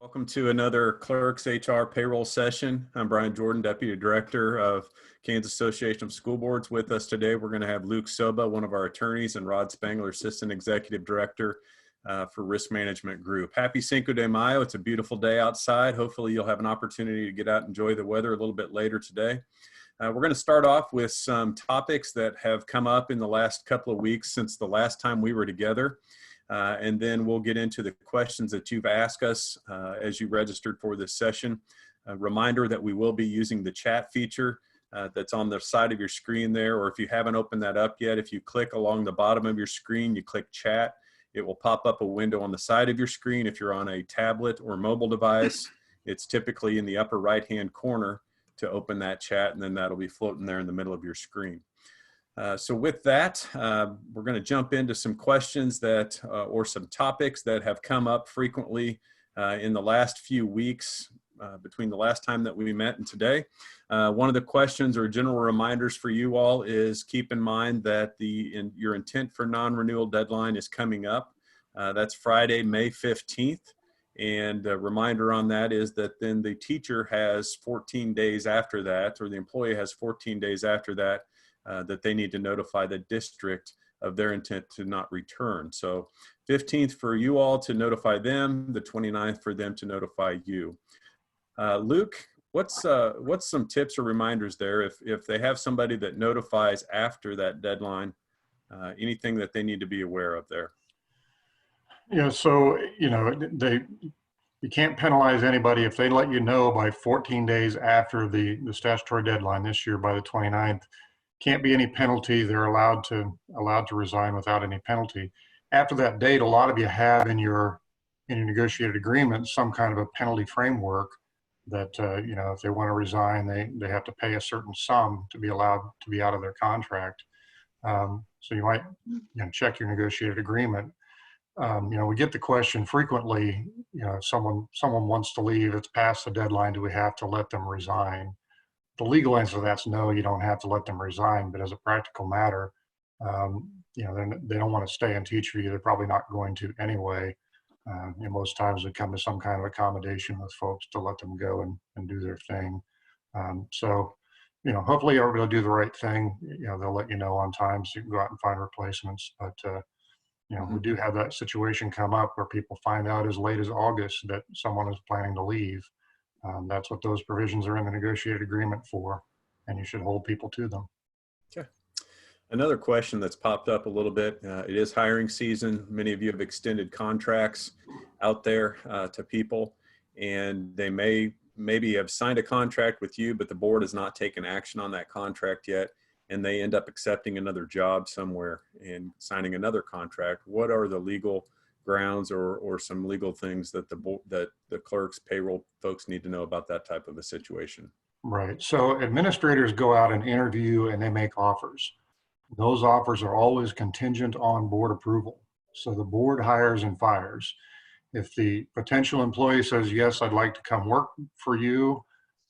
Welcome to another Clerks HR Payroll session. I'm Brian Jordan, Deputy Director of Kansas Association of School Boards. With us today, we're going to have Luke Sobba, one of our attorneys, and Rod Spangler, Assistant Executive Director for Risk Management Group. Happy Cinco de Mayo. It's a beautiful day outside. Hopefully you'll have an opportunity to get out and enjoy the weather a little bit later today. We're going to start off with some topics that have come up in the last couple of weeks since the last time we were together. And then we'll get into the questions that you've asked us as you registered for this session. A reminder that we will be using the chat feature that's on the side of your screen there, or if you haven't opened that up yet, if you click along the bottom of your screen, you click chat, it will pop up a window on the side of your screen. If you're on a tablet or mobile device, it's typically in the upper right-hand corner to open that chat, and then that'll be floating there in the middle of your screen. So with that, we're going to jump into some questions that, or some topics that have come up frequently in the last few weeks between the last time that we met and today. One of the questions or general reminders for you all is keep in mind that your intent for non-renewal deadline is coming up. That's Friday, May 15th. And a reminder on that is that then the teacher has 14 days after that, or the employee has 14 days after that, that they need to notify the district of their intent to not return. So 15th for you all to notify them, the 29th for them to notify you. Luke, what's some tips or reminders there if they have somebody that notifies after that deadline, anything that they need to be aware of there? Yeah, so, you can't penalize anybody if they let you know by 14 days after the statutory deadline this year by the 29th. Can't be any penalty. They're allowed to resign without any penalty. After that date, a lot of you have in your negotiated agreement some kind of a penalty framework that if they want to resign, they have to pay a certain sum to be allowed to be out of their contract. So you might check your negotiated agreement. We get the question frequently. If someone wants to leave, it's past the deadline. Do we have to let them resign? The legal answer to that's no, you don't have to let them resign, but as a practical matter, they don't want to stay and teach for you. They're probably not going to anyway. Most times we come to some kind of accommodation with folks to let them go and do their thing. Hopefully everybody will do the right thing. They'll let you know on time so you can go out and find replacements. But, we do have that situation come up where people find out as late as August that someone is planning to leave. That's what those provisions are in the negotiated agreement for, and you should hold people to them. Okay. Another question that's popped up a little bit, it is hiring season. Many of you have extended contracts out there to people, and they maybe have signed a contract with you, but the board has not taken action on that contract yet, and they end up accepting another job somewhere and signing another contract. What are the legal grounds or some legal things that the clerks payroll folks need to know about that type of a situation? Right. So administrators go out and interview and they make offers. Those offers are always contingent on board approval. So the board hires and fires. If the potential employee says, yes, I'd like to come work for you,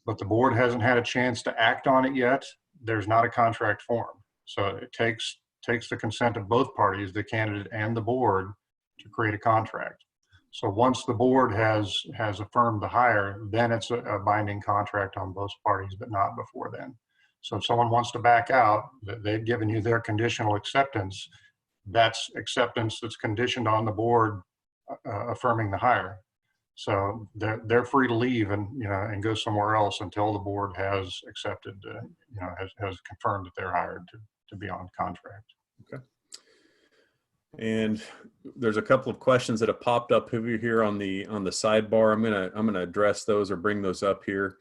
but the board hasn't had a chance to act on it yet, there's not a contract formed. So it takes the consent of both parties, the candidate and the board, to create a contract. So once the board has affirmed the hire, then it's a binding contract on both parties, but not before then. So if someone wants to back out, they've given you their conditional acceptance, that's acceptance that's conditioned on the board affirming the hire. So they're free to leave and go somewhere else until the board has accepted, has confirmed that they're hired to be on contract. Okay. And there's a couple of questions that have popped up over here on the sidebar. I'm gonna address those or bring those up here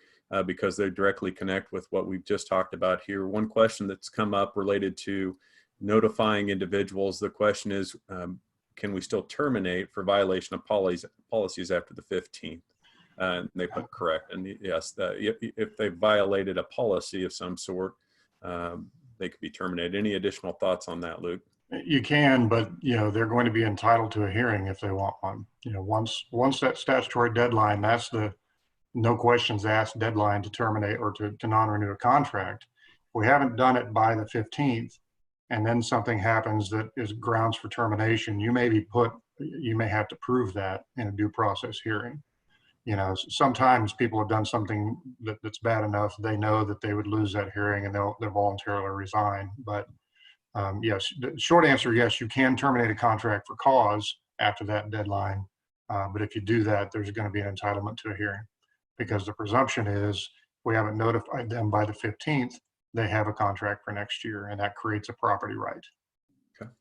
because they directly connect with what we've just talked about here. One question that's come up related to notifying individuals. The question is, can we still terminate for violation of policies after the 15th? And they put correct. And yes, if they violated a policy of some sort, they could be terminated. Any additional thoughts on that, Luke? You can, but they're going to be entitled to a hearing if they want one. Once that statutory deadline, that's the no questions asked deadline to terminate or to non-renew a contract. If we haven't done it by the 15th, and then something happens that is grounds for termination, you may have to prove that in a due process hearing. sometimes people have done something that's bad enough, they know that they would lose that hearing and they'll voluntarily resign. But yes, the short answer, yes, you can terminate a contract for cause after that deadline. But if you do that, there's going to be an entitlement to a hearing, because the presumption is we haven't notified them by the 15th, they have a contract for next year, and that creates a property right. Okay.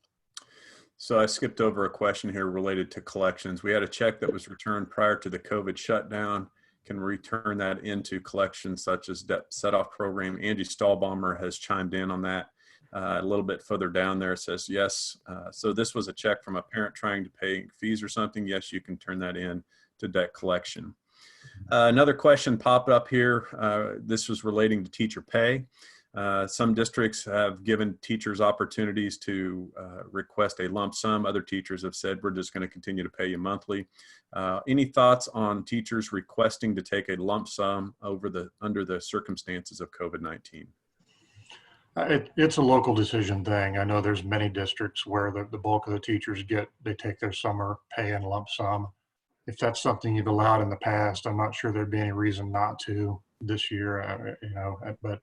So I skipped over a question here related to collections. We had a check that was returned prior to the COVID shutdown. Can we return that into collections such as debt set-off program? Angie Stallbaumer has chimed in on that. A little bit further down there, it says yes. So this was a check from a parent trying to pay fees or something. Yes, you can turn that in to debt collection. Another question popped up here. This was relating to teacher pay. Some districts have given teachers opportunities to request a lump sum. Other teachers have said, we're just going to continue to pay you monthly. Any thoughts on teachers requesting to take a lump sum under the circumstances of COVID-19? It's a local decision thing. I know there's many districts where the bulk of the teachers they take their summer pay in lump sum. If that's something you've allowed in the past, I'm not sure there'd be any reason not to this year, but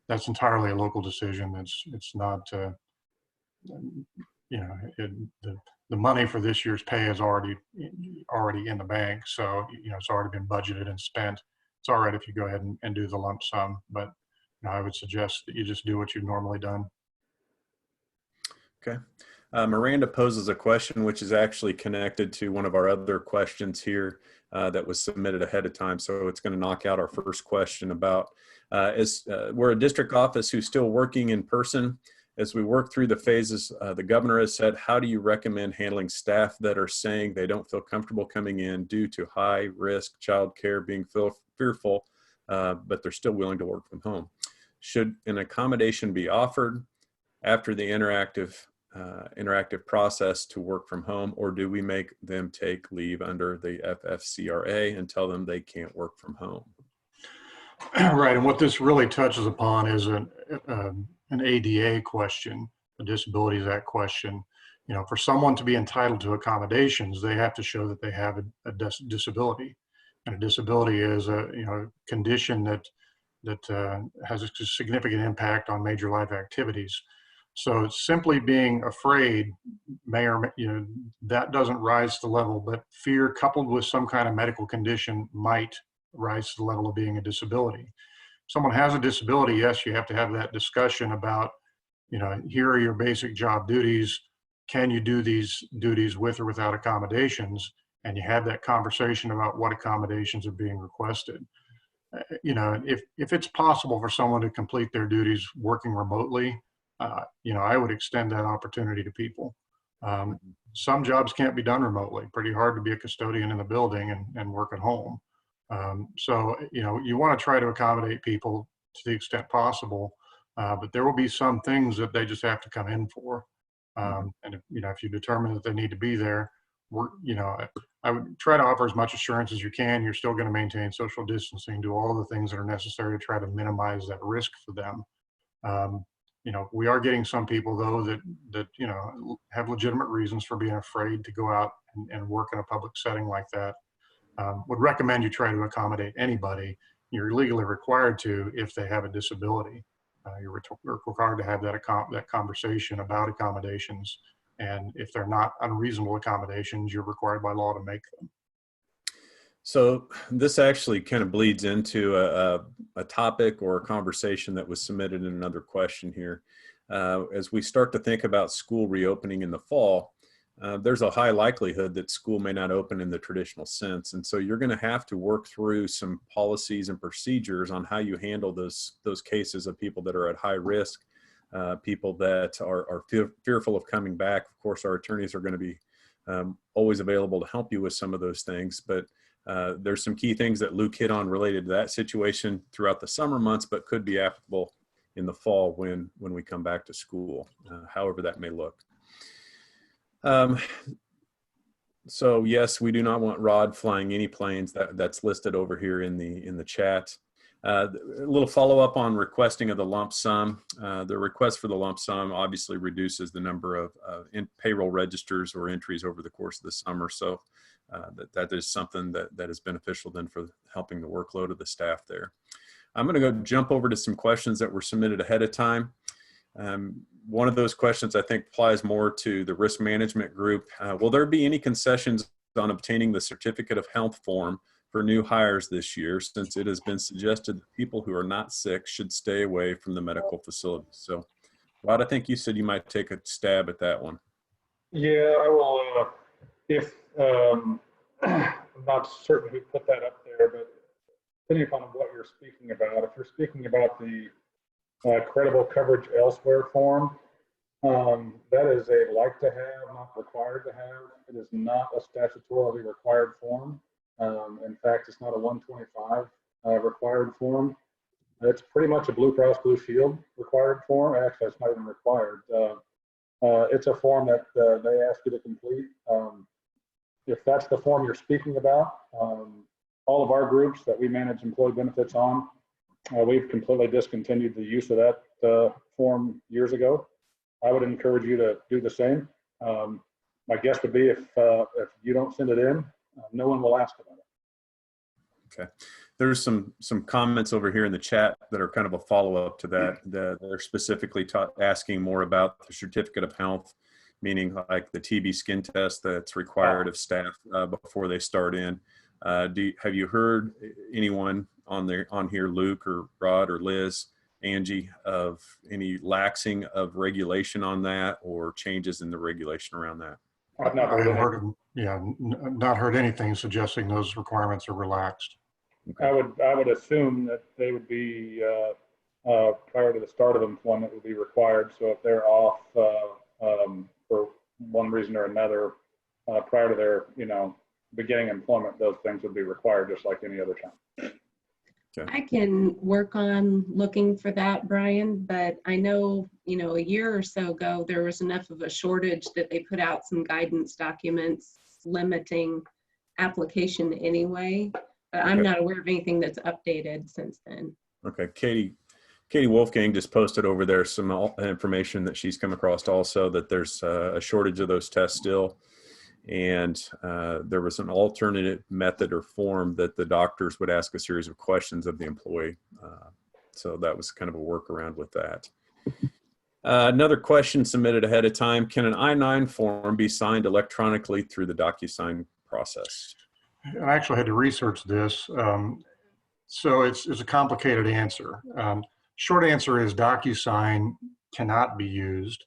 that's entirely a local decision. It's not, the money for this year's pay is already in the bank. So, it's already been budgeted and spent. It's all right if you go ahead and do the lump sum, but I would suggest that you just do what you've normally done. Okay. Miranda poses a question which is actually connected to one of our other questions here that was submitted ahead of time. So it's going to knock out our first question about, we're a district office who's still working in person. As we work through the phases, the governor has said, how do you recommend handling staff that are saying they don't feel comfortable coming in due to high risk childcare, being fearful, but they're still willing to work from home? Should an accommodation be offered after the interactive process to work from home, or do we make them take leave under the FFCRA and tell them they can't work from home? Right, and what this really touches upon is an ADA question, a Disabilities Act question. For someone to be entitled to accommodations, they have to show that they have a disability, and a disability is a condition that has a significant impact on major life activities. So simply being afraid that doesn't rise to the level, but fear coupled with some kind of medical condition might rise to the level of being a disability. Someone has a disability, yes, you have to have that discussion about, here are your basic job duties. Can you do these duties with or without accommodations? And you have that conversation about what accommodations are being requested. If it's possible for someone to complete their duties working remotely, I would extend that opportunity to people. Some jobs can't be done remotely. Pretty hard to be a custodian in the building and work at home. So, you want to try to accommodate people to the extent possible, but there will be some things that they just have to come in for. And if you determine that they need to be there, I would try to offer as much assurance as you can. You're still going to maintain social distancing, do all of the things that are necessary to try to minimize that risk for them. We are getting some people though that have legitimate reasons for being afraid to go out and work in a public setting like that. Would recommend you try to accommodate anybody. You're legally required to if they have a disability. You're required to have that conversation about accommodations. And if they're not unreasonable accommodations, you're required by law to make them. So this actually kind of bleeds into a topic or a conversation that was submitted in another question here. As we start to think about school reopening in the fall, there's a high likelihood that school may not open in the traditional sense. And so you're going to have to work through some policies and procedures on how you handle those cases of people that are at high risk, people that are fearful of coming back. Of course, our attorneys are going to be always available to help you with some of those things, but there's some key things that Luke hit on related to that situation throughout the summer months, but could be applicable in the fall when we come back to school, however that may look. So yes, we do not want Rod flying any planes. That's listed over here in the chat. A little follow-up on requesting of the lump sum. The request for the lump sum obviously reduces the number of payroll registers or entries over the course of the summer. So that is something that is beneficial then for helping the workload of the staff there. I'm going to go jump over to some questions that were submitted ahead of time. One of those questions I think applies more to the risk management group. Will there be any concessions on obtaining the certificate of health form for new hires this year, since it has been suggested that people who are not sick should stay away from the medical facilities? So, Rod, I think you said you might take a stab at that one. Yeah, I will. If I'm not certain who put that up there, but depending upon what you're speaking about, if you're speaking about the credible coverage elsewhere form, that is a like to have, not required to have. It is not a statutorily required form. In fact, it's not a 125 required form. It's pretty much a Blue Cross Blue Shield required form. Actually, it's not even required. It's a form that they ask you to complete. If that's the form you're speaking about, all of our groups that we manage employee benefits on, we've completely discontinued the use of that form years ago. I would encourage you to do the same. My guess would be if you don't send it in, no one will ask about it. Okay. There's some comments over here in the chat that are kind of a follow-up to that. They're specifically asking more about the certificate of health, meaning like the TB skin test that's required of staff before they start in. Have you heard anyone on here, Luke or Rod or Liz, Angie, of any laxing of regulation on that or changes in the regulation around that? I've not heard not heard anything suggesting those requirements are relaxed. Okay. I would assume that they would be prior to the start of employment would be required. So if they're off for one reason or another prior to their beginning employment, those things would be required just like any other time. Okay. I can work on looking for that, Brian, but I know, a year or so ago, there was enough of a shortage that they put out some guidance documents limiting application anyway, but I'm not aware of anything that's updated since then. Okay, Katie Wolfgang just posted over there some information that she's come across also, that there's a shortage of those tests still. And there was an alternative method or form that the doctors would ask a series of questions of the employee. So that was kind of a workaround with that. Another question submitted ahead of time: can an I-9 form be signed electronically through the DocuSign process? I actually had to research this. So it's a complicated answer. Short answer is DocuSign cannot be used.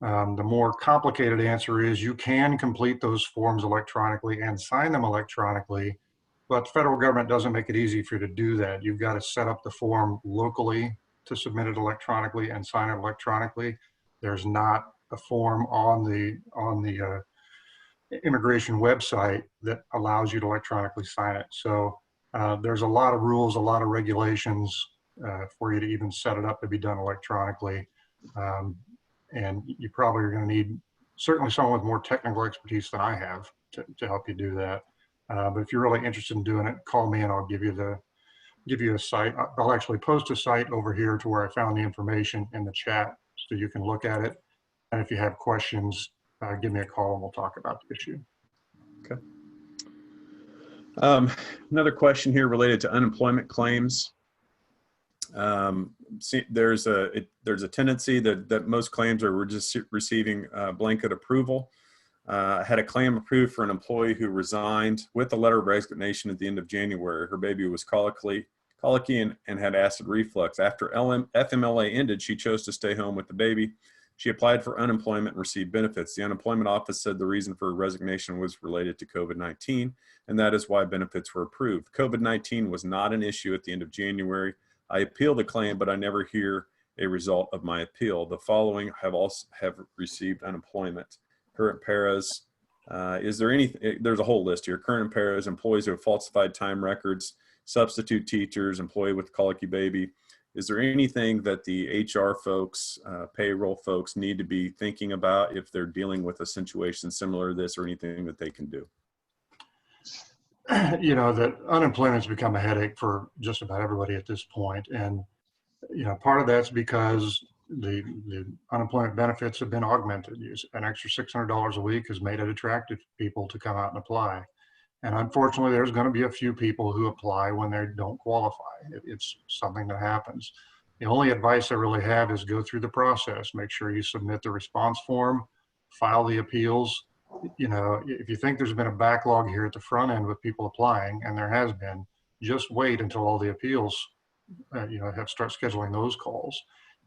The more complicated answer is you can complete those forms electronically and sign them electronically, but the federal government doesn't make it easy for you to do that. You've got to set up the form locally to submit it electronically and sign it electronically. There's not a form on the immigration website that allows you to electronically sign it. So there's a lot of rules, a lot of regulations for you to even set it up to be done electronically. And you probably are going to need certainly someone with more technical expertise than I have to help you do that. But if you're really interested in doing it, call me and I'll give you a site. I'll actually post a site over here to where I found the information in the chat so you can look at it. And if you have questions, give me a call and we'll talk about the issue. Okay. Another question here related to unemployment claims. There's a tendency that most claims are just receiving blanket approval. I had a claim approved for an employee who resigned with a letter of resignation at the end of January. Her baby was colicky and had acid reflux. After FMLA ended, she chose to stay home with the baby. She applied for unemployment and received benefits. The unemployment office said the reason for her resignation was related to COVID-19, and that is why benefits were approved. COVID-19 was not an issue at the end of January. I appealed the claim, but I never hear a result of my appeal. The following have received unemployment. Current paras, there's a whole list here. Current paras, employees who have falsified time records, substitute teachers, employee with colicky baby. Is there anything that the HR folks, payroll folks need to be thinking about if they're dealing with a situation similar to this, or anything that they can do? That unemployment's become a headache for just about everybody at this point. And, part of that's because the unemployment benefits have been augmented. An extra $600 a week has made it attractive for people to come out and apply. And unfortunately, there's going to be a few people who apply when they don't qualify. It's something that happens. The only advice I really have is go through the process. Make sure you submit the response form, file the appeals. You know, if you think there's been a backlog here at the front end with people applying, and there has been, just wait until all the appeals, start scheduling those calls.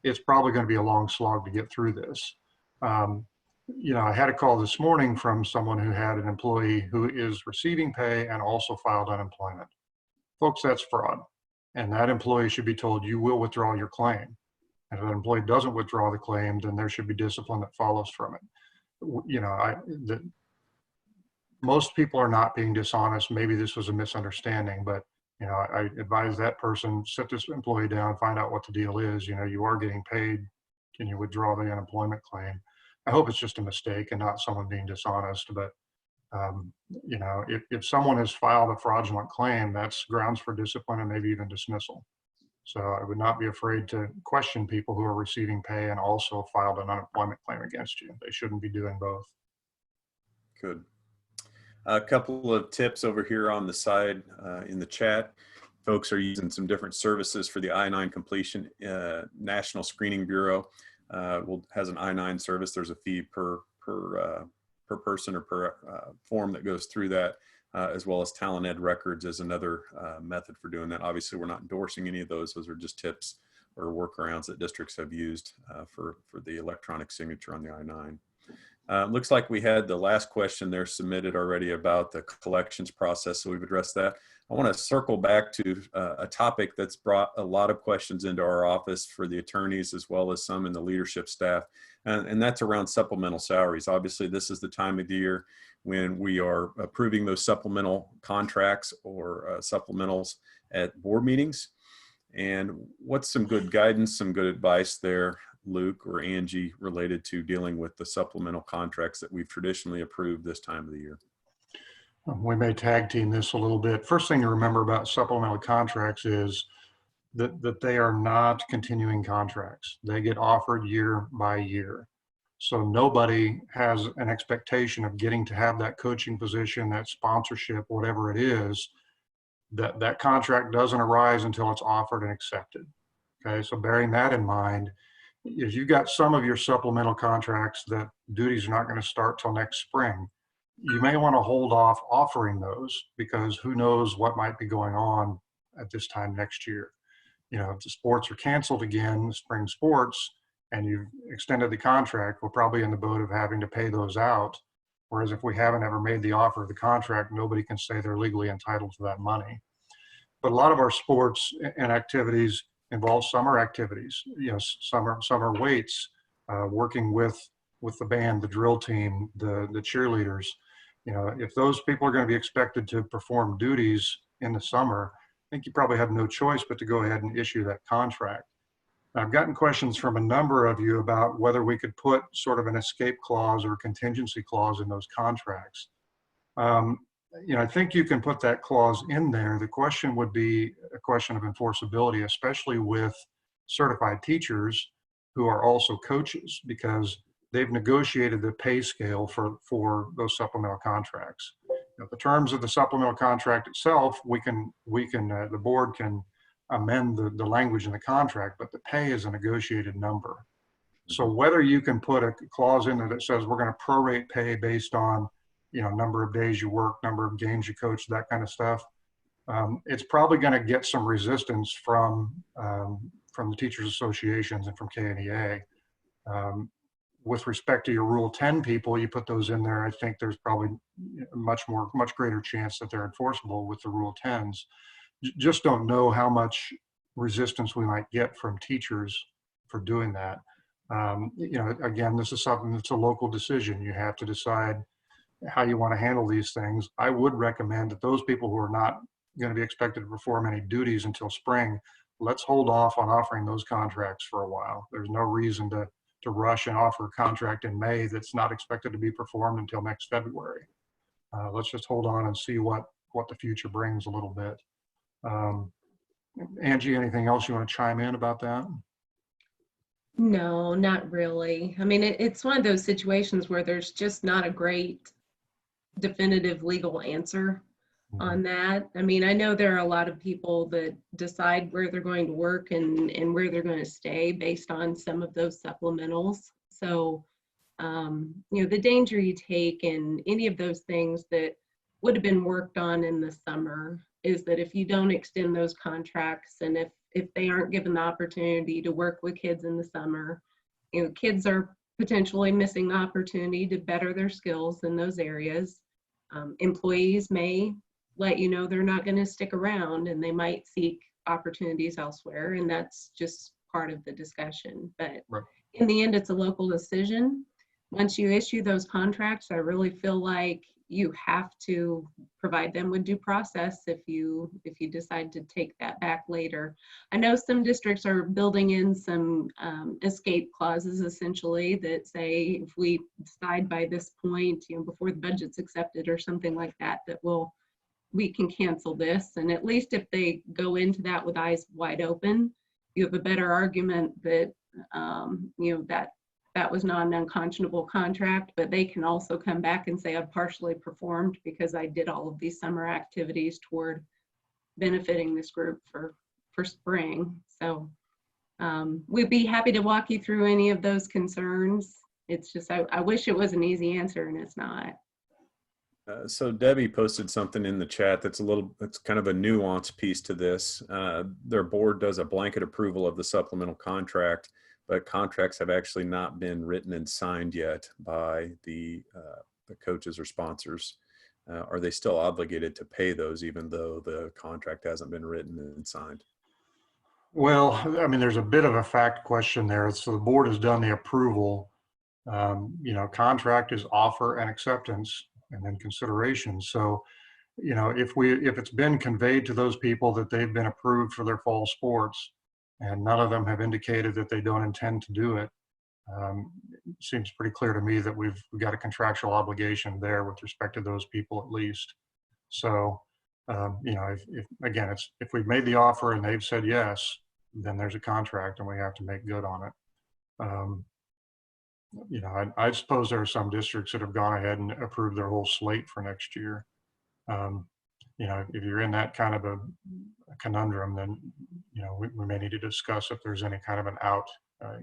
It's probably going to be a long slog to get through this. I had a call this morning from someone who had an employee who is receiving pay and also filed unemployment. Folks, that's fraud. And that employee should be told, you will withdraw your claim. And if an employee doesn't withdraw the claim, then there should be discipline that follows from it. Most people are not being dishonest. Maybe this was a misunderstanding, but I advise that person, sit this employee down, find out what the deal is. You are getting paid. Can you withdraw the unemployment claim? I hope it's just a mistake and not someone being dishonest. But if someone has filed a fraudulent claim, that's grounds for discipline and maybe even dismissal. So I would not be afraid to question people who are receiving pay and also filed an unemployment claim against you. They shouldn't be doing both. Good. A couple of tips over here on the side in the chat. Folks are using some different services for the I-9 completion. National Screening Bureau has an I-9 service. There's a fee per person or per form that goes through that, as well as Talent Ed Records is another method for doing that. Obviously, we're not endorsing any of those. Those are just tips or workarounds that districts have used for the electronic signature on the I-9. Looks like we had the last question there submitted already about the collections process, so we've addressed that. I want to circle back to a topic that's brought a lot of questions into our office for the attorneys as well as some in the leadership staff, and that's around supplemental salaries. Obviously, this is the time of the year when we are approving those supplemental contracts or supplementals at board meetings. And what's some good guidance, some good advice there, Luke or Angie, related to dealing with the supplemental contracts that we've traditionally approved this time of the year? We may tag team this a little bit. First thing to remember about supplemental contracts is that they are not continuing contracts. They get offered year by year. So nobody has an expectation of getting to have that coaching position, that sponsorship, whatever it is. That contract doesn't arise until it's offered and accepted. Okay, so bearing that in mind, if you've got some of your supplemental contracts that duties are not going to start till next spring, you may want to hold off offering those because who knows what might be going on at this time next year. If the sports are canceled again, the spring sports, and you've extended the contract, we're probably in the boat of having to pay those out. Whereas if we haven't ever made the offer of the contract, nobody can say they're legally entitled to that money. But a lot of our sports and activities involve summer activities, summer weights, working with the band, the drill team, the cheerleaders. If those people are going to be expected to perform duties in the summer, I think you probably have no choice but to go ahead and issue that contract. I've gotten questions from a number of you about whether we could put sort of an escape clause or contingency clause in those contracts. I think you can put that clause in there. The question would be a question of enforceability, especially with certified teachers who are also coaches, because they've negotiated the pay scale for those supplemental contracts. The terms of the supplemental contract itself, the board can amend the language in the contract, but the pay is a negotiated number. So whether you can put a clause in there that says we're going to prorate pay based on number of days you work, number of games you coach, that kind of stuff, it's probably going to get some resistance from the teachers associations and from KNEA. With respect to your Rule 10 people, you put those in there, I think there's probably a much greater chance that they're enforceable with the Rule 10s. Just don't know how much resistance we might get from teachers for doing that. Again, this is something that's a local decision. You have to decide how you want to handle these things. I would recommend that those people who are not going to be expected to perform any duties until spring, let's hold off on offering those contracts for a while. There's no reason to rush and offer a contract in May that's not expected to be performed until next February. Let's just hold on and see what the future brings a little bit. Angie, anything else you want to chime in about that? No, not really. I mean, it's one of those situations where there's just not a great definitive legal answer. on that. I mean, I know there are a lot of people that decide where they're going to work and where they're going to stay based on some of those supplementals. So, you know, the danger you take in any of those things that would have been worked on in the summer is that if you don't extend those contracts and if they aren't given the opportunity to work with kids in the summer, you know, kids are potentially missing the opportunity to better their skills in those areas. Employees may let you know they're not going to stick around and they might seek opportunities elsewhere, and that's just part of the discussion. But Right. in the end, it's a local decision. Once you issue those contracts, I really feel like you have to provide them with due process if you decide to take that back later. I know some districts are building in some escape clauses essentially that say if we decide by this point, you know, before the budget's accepted or something like that, that we can cancel this. And at least if they go into that with eyes wide open, you have a better argument that you know, that was not an unconscionable contract, but they can also come back and say I've partially performed because I did all of these summer activities toward benefiting this group for spring. So we'd be happy to walk you through any of those concerns. It's just, I wish it was an easy answer and it's not. So Debbie posted something in the chat that's kind of a nuanced piece to this. Their board does a blanket approval of the supplemental contract, but contracts have actually not been written and signed yet by the coaches or sponsors. Are they still obligated to pay those even though the contract hasn't been written and signed? Well, I mean, there's a bit of a fact question there. So the board has done the approval. You know, contract is offer and acceptance and then consideration. So, you know, if it's been conveyed to those people that they've been approved for their fall sports and none of them have indicated that they don't intend to do it, it seems pretty clear to me that we've got a contractual obligation there with respect to those people at least. So, you know, if we've made the offer and they've said yes, then there's a contract and we have to make good on it. You know, I suppose there are some districts that have gone ahead and approved their whole slate for next year. You know, if you're in that kind of a conundrum, then, you know, we may need to discuss if there's any kind of an out.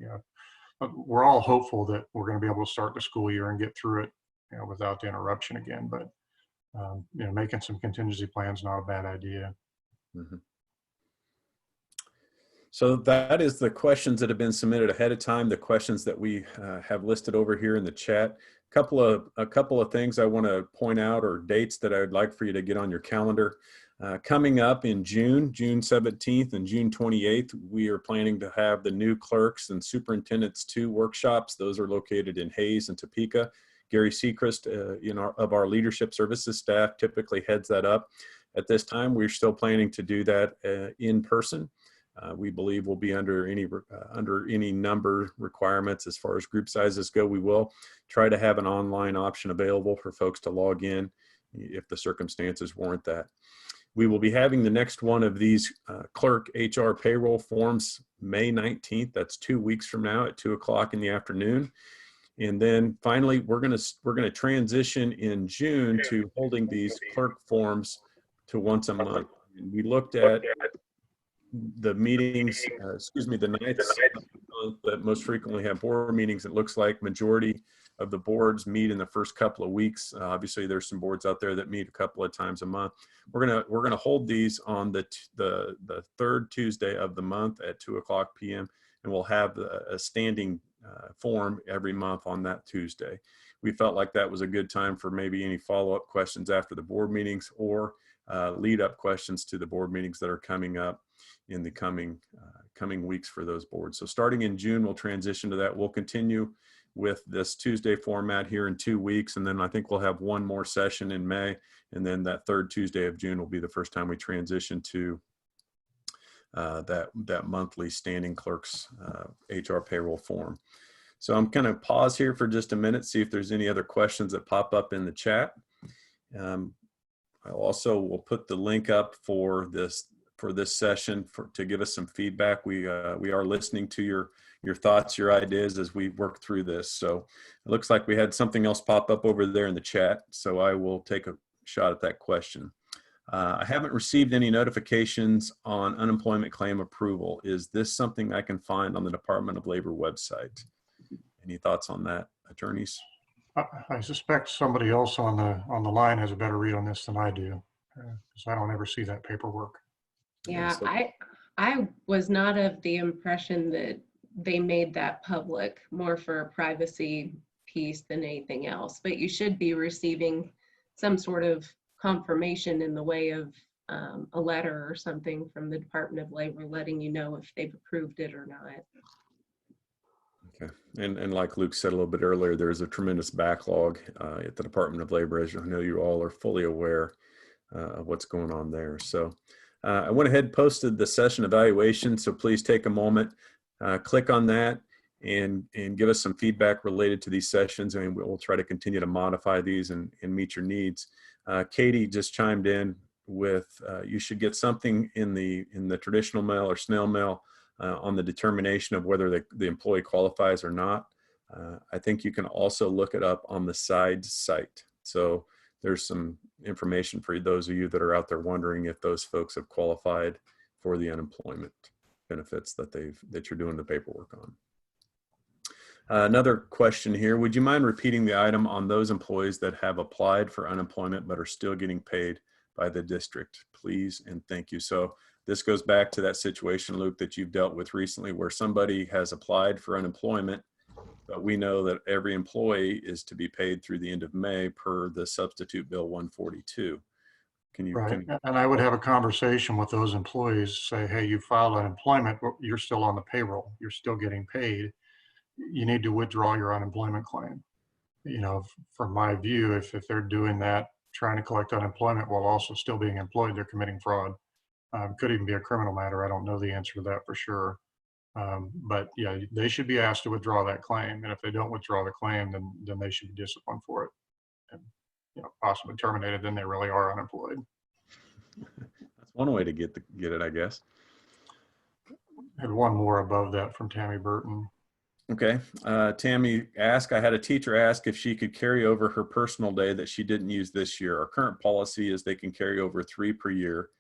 You know, we're all hopeful that we're going to be able to start the school year and get through it, you know, without the interruption again. But, you know, making some contingency plans, not a bad idea. Mm-hmm. So that is the questions that have been submitted ahead of time, the questions that we have listed over here in the chat. A couple of things I want to point out, or dates that I would like for you to get on your calendar. Coming up in June 17th and June 28th, we are planning to have the new Clerks and Superintendents 2 workshops. Those are located in Hayes and Topeka. Gary Sechrist, of our leadership services staff, typically heads that up. At this time, we're still planning to do that in person. We believe we'll be under any number requirements as far as group sizes go. We will try to have an online option available for folks to log in if the circumstances warrant that. We will be having the next one of these clerk HR payroll forms May 19th. That's 2 weeks from now at 2 o'clock in the afternoon. And then finally, we're gonna transition in June to holding these clerk forms to once a month. And we looked at the meetings, the nights that most frequently have board meetings. It looks like majority of the boards meet in the first couple of weeks. Obviously, there's some boards out there that meet a couple of times a month. We're gonna hold these on the third Tuesday of the month at 2 o'clock p.m. and we'll have a standing form every month on that Tuesday. We felt like that was a good time for maybe any follow-up questions after the board meetings or lead-up questions to the board meetings that are coming up in the coming weeks for those boards. So starting in June, we'll transition to that. We'll continue with this Tuesday format here in 2 weeks, and then I think we'll have one more session in May, and then that third Tuesday of June will be the first time we transition to that monthly standing clerks HR payroll form. So I'm going to pause here for just a minute, see if there's any other questions that pop up in the chat. I also will put the link up for this session to give us some feedback. We are listening to your thoughts, your ideas as we work through this. So it looks like we had something else pop up over there in the chat. So I will take a shot at that question. I haven't received any notifications on unemployment claim approval. Is this something I can find on the Department of Labor website? Any thoughts on that, attorneys? I suspect somebody else on the line has a better read on this than I do, because I don't ever see that paperwork. Yeah, so- I was not of the impression that they made that public, more for a privacy piece than anything else. But you should be receiving some sort of confirmation in the way of a letter or something from the Department of Labor letting you know if they've approved it or not. Okay. And like Luke said a little bit earlier, there's a tremendous backlog at the Department of Labor, as I know you all are fully aware of what's going on there. So I went ahead and posted the session evaluation, so please take a moment, click on that, and give us some feedback related to these sessions, and we'll try to continue to modify these and meet your needs. Katie just chimed in with you should get something in the traditional mail or snail mail on the determination of whether the employee qualifies or not. I think you can also look it up on the SIDE site. So there's some information for those of you that are out there wondering if those folks have qualified for the unemployment benefits that you're doing the paperwork on. Another question here, would you mind repeating the item on those employees that have applied for unemployment but are still getting paid by the district, please and thank you. So this goes back to that situation, Luke, that you've dealt with recently where somebody has applied for unemployment, but we know that every employee is to be paid through the end of May per the substitute bill 142. Right, and I would have a conversation with those employees, say, hey, you filed unemployment, but you're still on the payroll, you're still getting paid. You need to withdraw your unemployment claim. You know, from my view, if they're doing that, trying to collect unemployment while also still being employed, they're committing fraud. Could even be a criminal matter. I don't know the answer to that for sure. But yeah, they should be asked to withdraw that claim. And if they don't withdraw the claim, then they should be disciplined for it. And, you know, possibly terminated, then they really are unemployed. That's one way to get it, I guess. I had one more above that from Tammy Burton. Okay. Tammy asked, I had a teacher ask if she could carry over her personal day that she didn't use this year. Our current policy is they can carry over 3 per year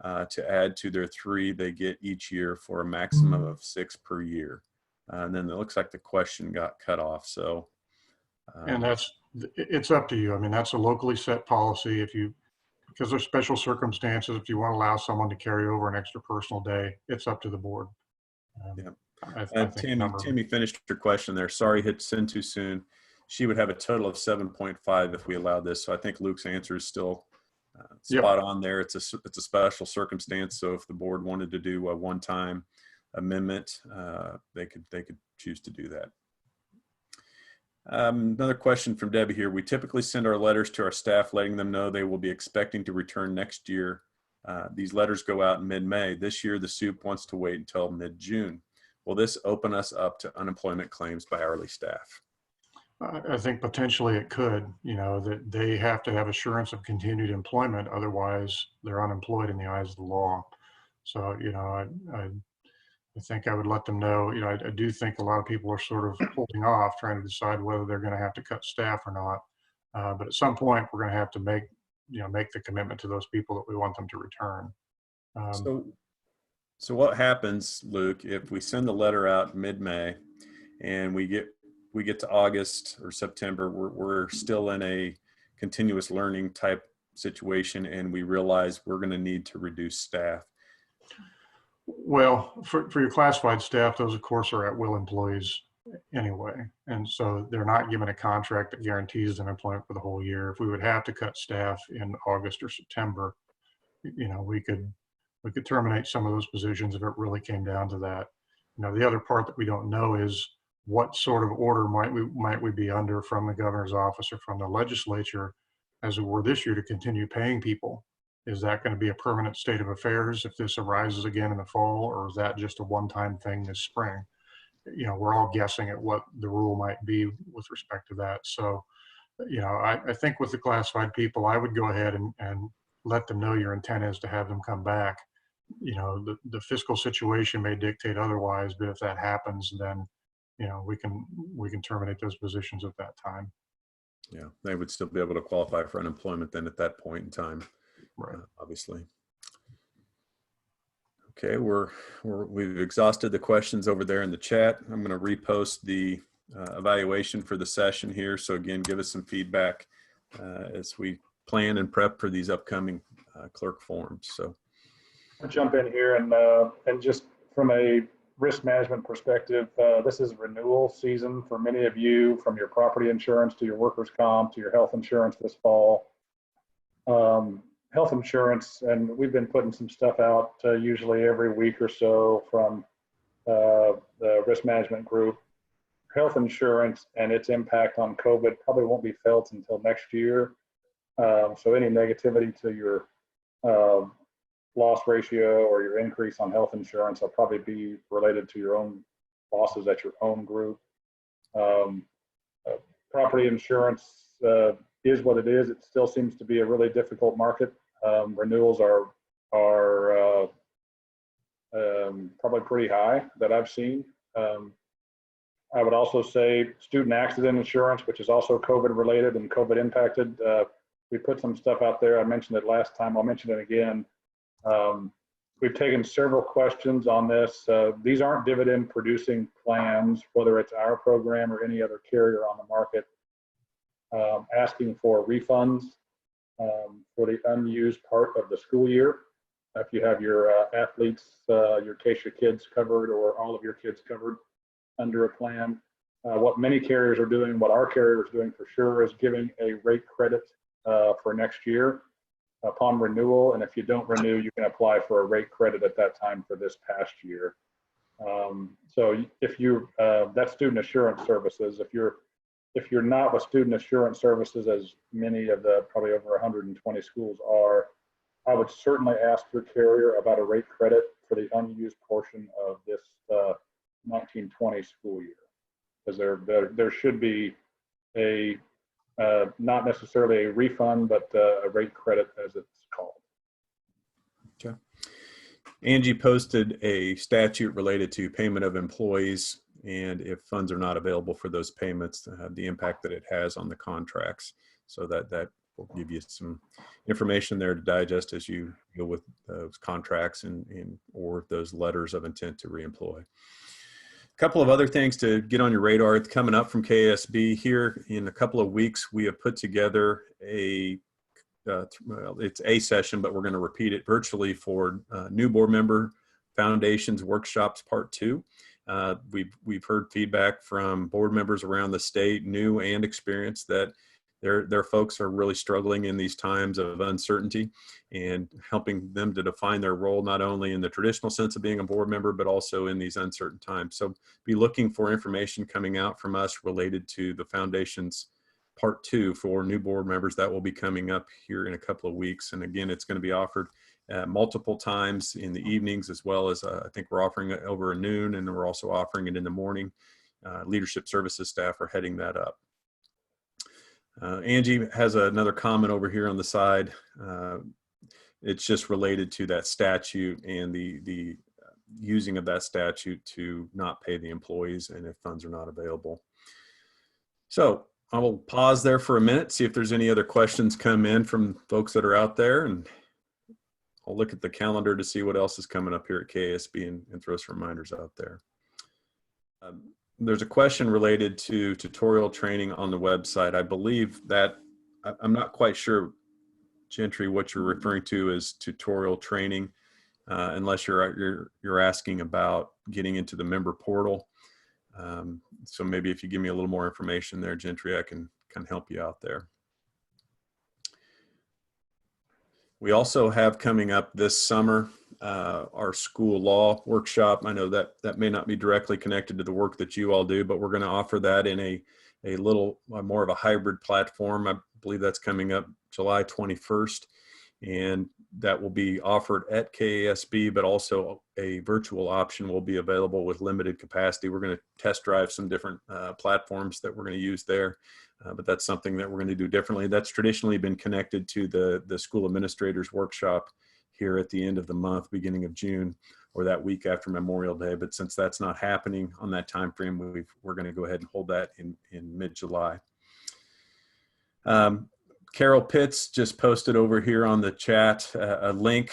to add to their 3 they get each year for a maximum of 6 per year. And then it looks like the question got cut off. So, and it's up to you. I mean, that's a locally set policy. Because there's special circumstances, if you want to allow someone to carry over an extra personal day, it's up to the board. Yeah. I think Tammy finished her question there. Sorry, hit send too soon. She would have a total of 7.5 if we allowed this. So I think Luke's answer is still spot on there. It's a special circumstance. So if the board wanted to do a one-time amendment, they could choose to do that. Another question from Debbie here. We typically send our letters to our staff letting them know they will be expecting to return next year. These letters go out in mid-May. This year, the SOUP wants to wait until mid-June. Will this open us up to unemployment claims by hourly staff? I think potentially it could, you know, that they have to have assurance of continued employment. Otherwise, they're unemployed in the eyes of the law. So, you know, I think I would let them know, you know, I do think a lot of people are sort of holding off trying to decide whether they're going to have to cut staff or not. But at some point, we're going to have to make the commitment to those people that we want them to return. So what happens, Luke, if we send the letter out mid-May and we get to August or September, we're still in a continuous learning type situation and we realize we're going to need to reduce staff? Well, for your classified staff, those of course are at-will employees anyway. And so they're not given a contract that guarantees them employment for the whole year. If we would have to cut staff in August or September, you know, we could terminate some of those positions if it really came down to that. You know, the other part that we don't know is what sort of order might we be under from the governor's office or from the legislature as we were this year to continue paying people. Is that going to be a permanent state of affairs if this arises again in the fall, or is that just a one-time thing this spring? You know, we're all guessing at what the rule might be with respect to that. So, you know, I think with the classified people, I would go ahead and let them know your intent is to have them come back. You know, the fiscal situation may dictate otherwise, but if that happens, then, you know, we can terminate those positions at that time. Yeah, they would still be able to qualify for unemployment then at that point in time. Right. obviously. Okay, we've exhausted the questions over there in the chat. I'm going to repost the evaluation for the session here. So again, give us some feedback as we plan and prep for these upcoming clerk forums. So I'll jump in here and just from a risk management perspective, this is renewal season for many of you, from your property insurance to your workers' comp to your health insurance this fall. Health insurance, and we've been putting some stuff out usually every week or so from the risk management group. Health insurance and its impact on COVID probably won't be felt until next year. So any negativity to your loss ratio or your increase on health insurance will probably be related to your own losses at your own group. Property insurance is what it is. It still seems to be a really difficult market. Renewals are probably pretty high that I've seen. I would also say student accident insurance, which is also COVID related and COVID impacted. We put some stuff out there. I mentioned it last time. I'll mention it again. We've taken several questions on this. These aren't dividend producing plans, whether it's our program or any other carrier on the market, asking for refunds for the unused part of the school year. If you have your athletes, your Acacia kids covered or all of your kids covered under a plan. What many carriers are doing, what our carrier is doing for sure, is giving a rate credit for next year upon renewal. And if you don't renew, you can apply for a rate credit at that time for this past year. So if you, that's student assurance services. If you're not with student assurance services, as many of the probably over 120 schools are, I would certainly ask your carrier about a rate credit for the unused portion of this 1920 school year, because there should be a not necessarily a refund, but a rate credit as it's called. okay. Angie posted a statute related to payment of employees, and if funds are not available for those payments, the impact that it has on the contracts. So that will give you some information there to digest as you deal with those contracts and or those letters of intent to reemploy. A couple of other things to get on your radar coming up from KASB here in a couple of weeks. We have put together well, it's a session, but we're going to repeat it virtually for new board member foundations workshops part 2. We've heard feedback from board members around the state, new and experienced, that their folks are really struggling in these times of uncertainty, and helping them to define their role, not only in the traditional sense of being a board member, but also in these uncertain times. So be looking for information coming out from us related to the foundations part 2 for new board members. That will be coming up here in a couple of weeks. And again, it's going to be offered multiple times in the evenings, as well as I think we're offering it over noon, and we're also offering it in the morning. Leadership services staff are heading that up. Angie has another comment over here on the side. It's just related to that statute and the using of that statute to not pay the employees and if funds are not available. So I will pause there for a minute, see if there's any other questions come in from folks that are out there, and I'll look at the calendar to see what else is coming up here at KASB and throw some reminders out there. There's a question related to tutorial training on the website. I believe that, I'm not quite sure, Gentry, what you're referring to as tutorial training, unless you're asking about getting into the member portal. So maybe if you give me a little more information there, Gentry, I can help you out there. We also have coming up this summer our school law workshop. I know that may not be directly connected to the work that you all do, but we're going to offer that in a little more of a hybrid platform. I believe that's coming up July 21st, and that will be offered at KASB, but also a virtual option will be available with limited capacity. We're going to test drive some different platforms that we're going to use there, but that's something that we're going to do differently. That's traditionally been connected to the school administrators workshop here at the end of the month, beginning of June, or that week after Memorial Day. But since that's not happening on that time frame, we're going to go ahead and hold that in mid-July. Carol Pitts just posted over here on the chat a link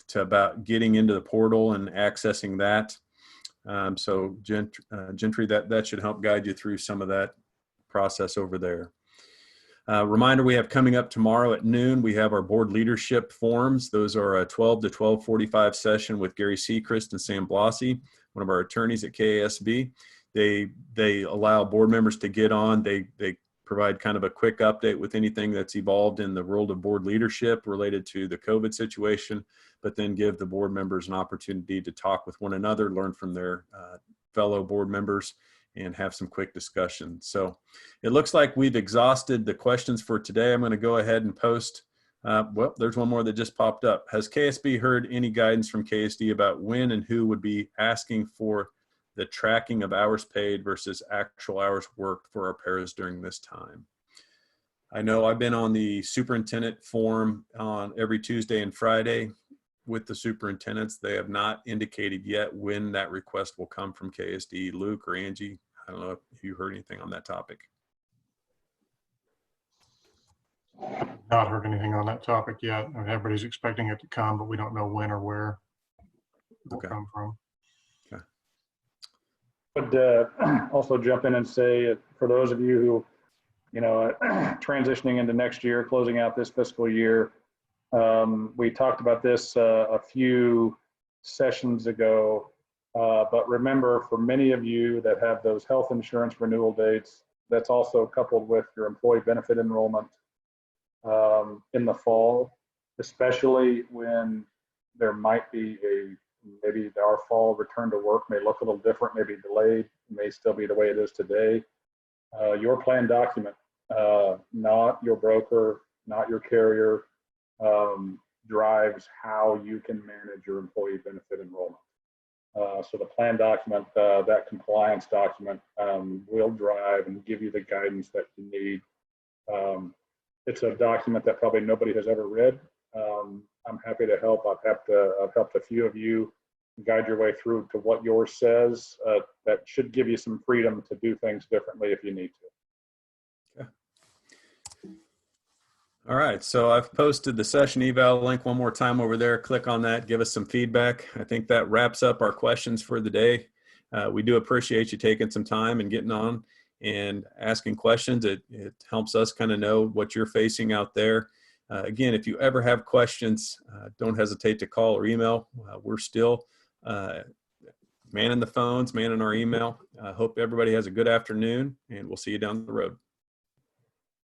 to about getting into the portal and accessing that. So Gentry, that should help guide you through some of that process over there. Reminder, we have coming up tomorrow at noon, we have our board leadership forums. Those are a 12 to 12:45 session with Gary Seacrest and Sam Blossy, one of our attorneys at KASB. They allow board members to get on. They provide kind of a quick update with anything that's evolved in the world of board leadership related to the COVID situation, but then give the board members an opportunity to talk with one another, learn from their fellow board members, and have some quick discussion. So it looks like we've exhausted the questions for today. I'm going to go ahead and post. Well, there's one more that just popped up. Has KSB heard any guidance from KSD about when and who would be asking for the tracking of hours paid versus actual hours worked for our paras during this time? I know I've been on the superintendent forum on every Tuesday and Friday with the superintendents. They have not indicated yet when that request will come from KSD. Luke or Angie, I don't know if you heard anything on that topic. Not heard anything on that topic yet. I mean, everybody's expecting it to come, but we don't know when or where it will come from. Would also jump in and say, for those of you who, transitioning into next year, closing out this fiscal year, we talked about this a few sessions ago, but remember, for many of you that have those health insurance renewal dates, that's also coupled with your employee benefit enrollment in the fall, especially when there might be maybe our fall return to work may look a little different, maybe delayed, may still be the way it is today. Your plan document, not your broker, not your carrier, drives how you can manage your employee benefit enrollment. So the plan document, that compliance document, will drive and give you the guidance that you need. It's a document that probably nobody has ever read. I'm happy to help. I've helped a few of you guide your way through to what yours says. That should give you some freedom to do things differently if you need to. Okay. All right, so I've posted the session eval link one more time over there. Click on that, give us some feedback. I think that wraps up our questions for the day. We do appreciate you taking some time and getting on and asking questions. It helps us kind of know what you're facing out there. Again, if you ever have questions, don't hesitate to call or email. We're still manning the phones, manning our email. I hope everybody has a good afternoon, and we'll see you down the road.